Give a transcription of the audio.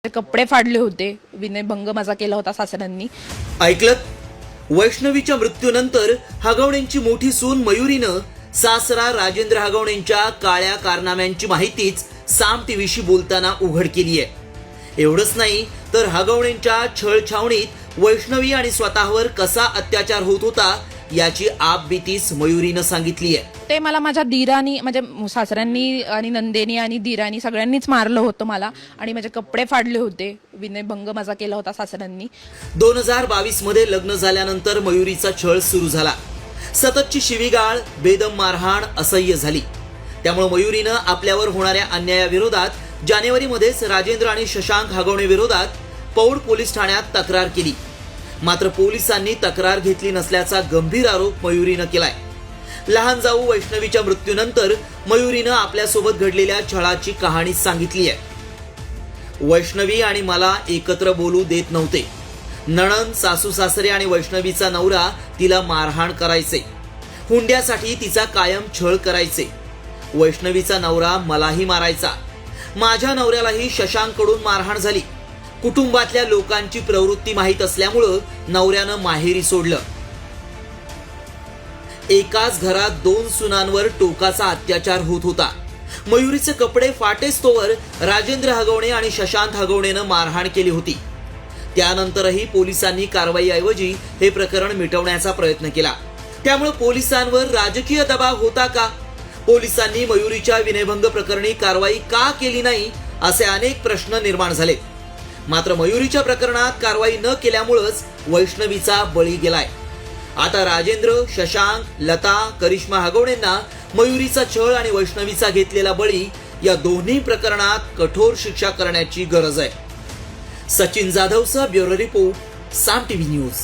कपडे फाडले होते, विनयभंग माझा केला होता सासऱ्यांनी. ऐकलत? वैष्णवीच्या मृत्यूनंतर हगवणेंची मोठी सून मयुरीनं सासरा राजेंद्र हगवणेंच्या काळ्या कारनाम्यांची माहितीच साम टीव्हीशी बोलताना उघड केली आहे. एवढंच नाही तर हगवणेंच्या छळछावणीत वैष्णवी आणि स्वतःवर कसा अत्याचार होत होता याची आपबीतीच मयुरीनं सांगितली आहे. ते मला माझ्या दीरानी म्हणजे सासऱ्यांनी आणि नंदेनी आणि दीरानी सगळ्यांनीच मारलं होतं मला आणि माझे कपडे फाडले होते, विनयभंग माझा केला होता सासऱ्यांनी. 2022 मध्ये लग्न झाल्यानंतर मयुरीचा छळ सुरू झाला. सततची शिवीगाळ, बेदम मारहाण असह्य झाली. त्यामुळे मयुरीनं आपल्यावर होणाऱ्या अन्यायाविरोधात जानेवारीमध्येच राजेंद्र आणि शशांक हगवणे विरोधात पौड पोलीस ठाण्यात तक्रार केली. मात्र पोलिसांनी तक्रार घेतली नसल्याचा गंभीर आरोप मयुरीनं केलाय. लहान जाऊ वैष्णवीच्या मृत्यूनंतर मयुरीनं आपल्यासोबत घडलेल्या छळाची कहाणी सांगितली आहे. वैष्णवी आणि मला एकत्र बोलू देत नव्हते. नणंद, सासू सासरे आणि वैष्णवीचा नवरा तिला मारहाण करायचे. हुंड्यासाठी तिचा कायम छळ करायचे. वैष्णवीचा नवरा मलाही मारायचा. माझ्या नवऱ्यालाही शशांककडून मारहाण झाली. कुटुंबातल्या लोकांची प्रवृत्ती माहीत असल्यामुळं नवऱ्यानं माहेरी सोडलं. एकाच घरात 2 सुनांवर टोकाचा अत्याचार होत होता. मयुरीचे कपडे फाटेस्तोवर राजेंद्र हगवणे आणि शशांक हगवणेनं मारहाण केली होती. त्यानंतरही पोलिसांनी कारवाईऐवजी हे प्रकरण मिटवण्याचा प्रयत्न केला. त्यामुळे पोलिसांवर राजकीय दबाव होता का? पोलिसांनी मयुरीच्या विनयभंग प्रकरणी कारवाई का केली नाही असे अनेक प्रश्न निर्माण झाले. मात्र मयुरीच्या प्रकरणात कारवाई न केल्यामुळेच वैष्णवीचा बळी गेलाय. आता राजेंद्र, शशांक, लता, करिश्मा हगवणेंना मयुरीचा छळ आणि वैष्णवीचा घेतलेला बळी या दोन्ही प्रकरणात कठोर शिक्षा करण्याची गरज आहे. सचिन जाधवचा ब्युरो रिपोर्ट, साम टीव्ही न्यूज.